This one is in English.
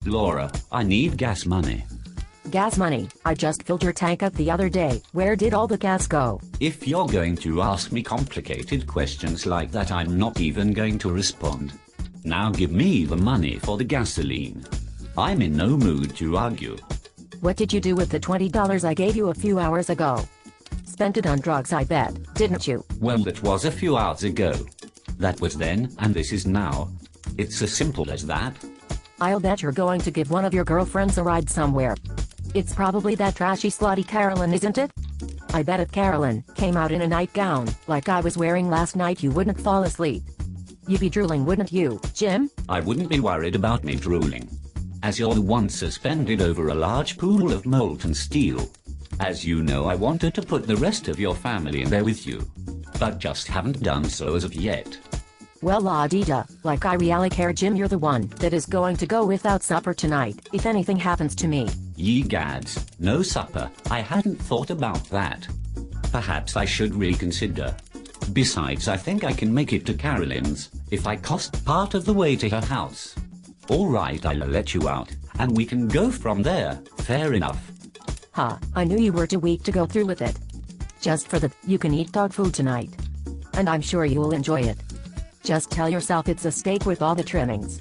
Laura, I need gas money. Gas money? I just filled your tank up the other day. Where did all the gas go? If you're going to ask me complicated questions like that, I'm not even going to respond. Now give me the money for the gasoline. I'm in no mood to argue. What did you do with the $20 I gave you a few hours ago? Spent it on drugs, I bet, didn't you? Well, that was a few hours ago. That was then, and this is now. It's as simple as that. I'll bet you're going to give one of your girlfriends a ride somewhere. It's probably that trashy slutty Carolyn, isn't it? I bet if Carolyn came out in a nightgown, like I was wearing last night, you wouldn't fall asleep. You'd be drooling, wouldn't you, Jim? I wouldn't be worried about me drooling, as you're the one suspended over a large pool of molten steel. As you know, I wanted to put the rest of your family in there with you, but just haven't done so as of yet. Well, la-dee-da, like I really care, Jim, you're the one that is going to go without supper tonight, if anything happens to me. Ye gads, no supper. I hadn't thought about that. Perhaps I should reconsider. Besides, I think I can make it to Carolyn's, if I cost part of the way to her house. Alright, I'll let you out, and we can go from there, fair enough. Ha, I knew you were too weak to go through with it. Just for that, you can eat dog food tonight. And I'm sure you'll enjoy it. Just tell yourself it's a steak with all the trimmings.